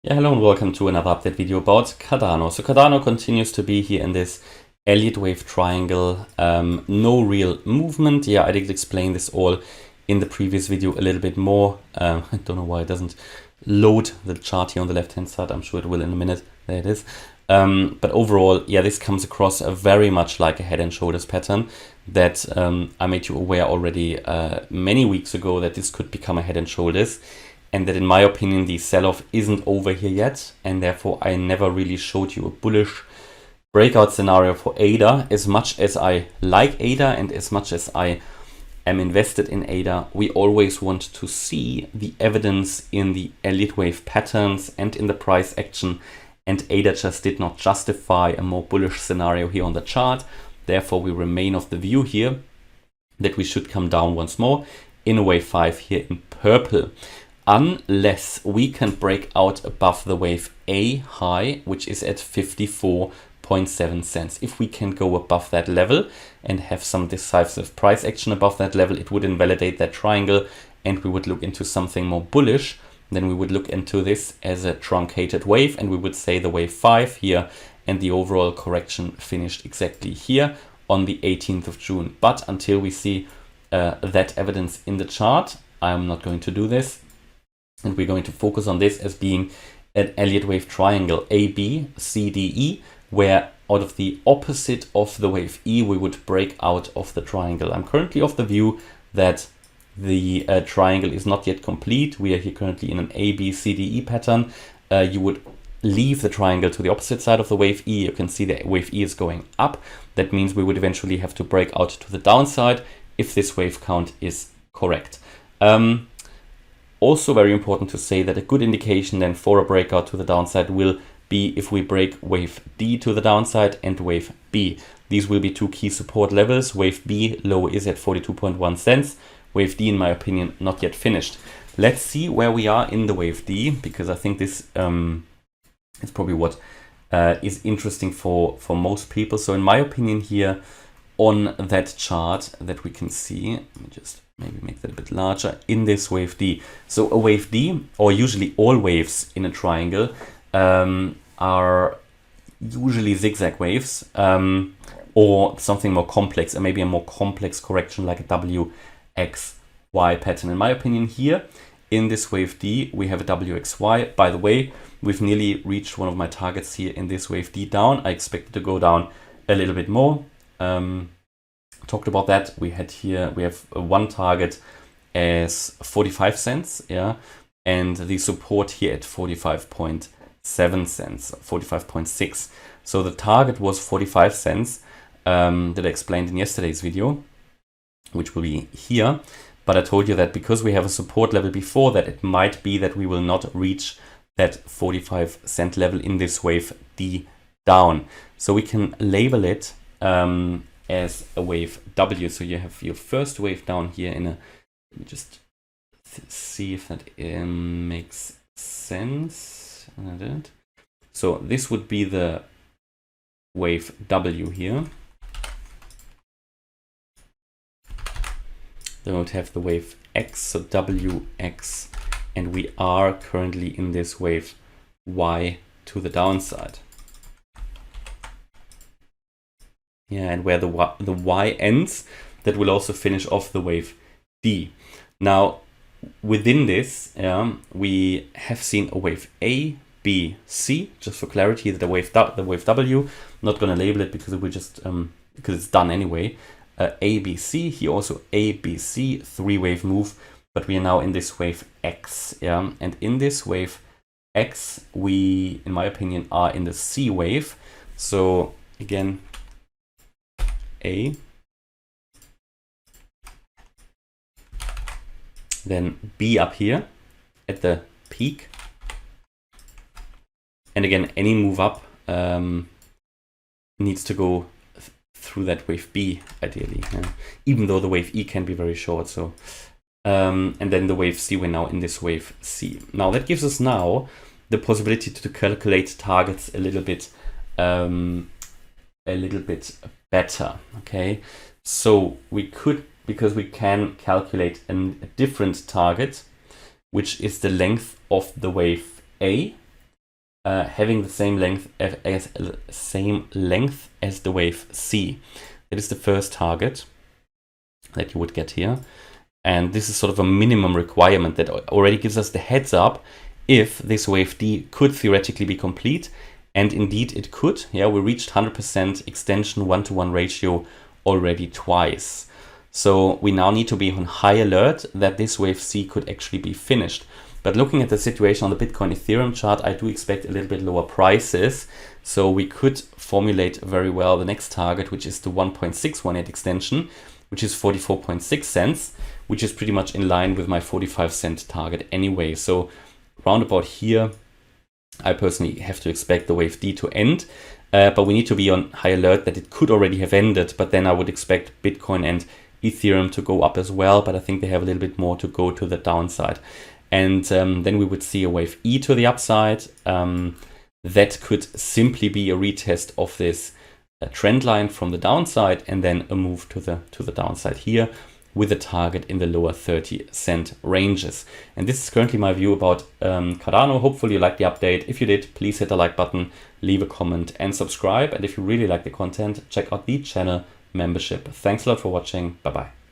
Yeah, hello and welcome to another update video about Cardano. So Cardano continues to be here in this Elliott wave triangle. No real movement. Yeah, I did explain this all in the previous video a little bit more. I don't know why it doesn't load the chart here on the left hand side. I'm sure it will in a minute. There it is. But overall, yeah, this comes across very much like a head and shoulders pattern that I made you aware already many weeks ago that this could become a head and shoulders. And that in my opinion, the sell-off isn't over here yet. And therefore, I never really showed you a bullish breakout scenario for ADA. As much as I like ADA and as much as I am invested in ADA, we always want to see the evidence in the Elliott wave patterns and in the price action. And ADA just did not justify a more bullish scenario here on the chart. Therefore, we remain of the view here that we should come down once more in a wave 5 here in purple. Unless we can break out above the wave A high, which is at 54.7 cents. If we can go above that level and have some decisive price action above that level, it would invalidate that triangle and we would look into something more bullish. Then we would look into this as a truncated wave and we would say the wave 5 here and the overall correction finished exactly here on the 18th of June. But until we see that evidence in the chart, I'm not going to do this. And we're going to focus on this as being an Elliott wave triangle, A, B, C, D, E, where out of the opposite of the wave E, we would break out of the triangle. I'm currently of the view that the triangle is not yet complete. We are here currently in an A, B, C, D, E pattern. You would leave the triangle to the opposite side of the wave E. You can see the wave E is going up. That means we would eventually have to break out to the downside if this wave count is correct. Also very important to say that a good indication then for a breakout to the downside will be if we break wave D to the downside and wave B. These will be two key support levels. Wave B low is at 42.1 cents. Wave D, in my opinion, not yet finished. Let's see where we are in the wave D, because I think this is probably what is interesting for most people. So in my opinion here on that chart that we can see, let me just maybe make that a bit larger, in this wave D. So a wave D, or usually all waves in a triangle, are usually zigzag waves or something more complex, and maybe a more complex correction like a WXY pattern. In my opinion here, in this wave D, we have a WXY. By the way, we've nearly reached one of my targets here in this wave D down. I expect it to go down a little bit more. Talked about that. We have one target as 45 cents, yeah, and the support here at 45.7 cents, 45.6. So the target was 45 cents that I explained in yesterday's video, which will be here. But I told you that because we have a support level before that, it might be that we will not reach that 45 cent level in this wave D down. So we can label it as a wave W. So you have your first wave down here in a, let me just see if that makes sense. So this would be the wave W here. Then we would have the wave X, so WX, and we are currently in this wave Y to the downside. Yeah, and where the Y ends, that will also finish off the wave D. Now, within this, we have seen a wave A, B, C. Just for clarity, the wave W. I'm not going to label it because it will just because it's done anyway. A, B, C. Here also A, B, C. 3-wave move, but we are now in this wave X. Yeah, and in this wave X, we, in my opinion, are in the C wave. So again, A, then B up here at the peak, and again any move up needs to go through that wave B ideally, even though the wave E can be very short. So and then the wave C, we're now in this wave C. Now that gives us now the possibility to calculate targets a little bit better. Okay, so we could, because we can calculate a different target, which is the length of the wave A having the same length as the wave C. That is the first target that you would get here. And this is sort of a minimum requirement that already gives us the heads up if this wave D could theoretically be complete. And indeed it could. Yeah, we reached 100% extension 1-to-1 ratio already twice. So we now need to be on high alert that this wave C could actually be finished. But looking at the situation on the Bitcoin Ethereum chart, I do expect a little bit lower prices. So we could formulate very well the next target, which is the 1.618 extension, which is 44.6 cents, which is pretty much in line with my 45-cent target anyway. So round about here, I personally have to expect the wave D to end. But we need to be on high alert that it could already have ended. But then I would expect Bitcoin and Ethereum to go up as well. But I think they have a little bit more to go to the downside. And then we would see a wave E to the upside. That could simply be a retest of this trend line from the downside, and then a move to the downside here with a target in the lower 30-cent ranges. And this is currently my view about Cardano. Hopefully you liked the update. If you did, please hit the like button, leave a comment and subscribe. And if you really like the content, check out the channel membership. Thanks a lot for watching. Bye-bye.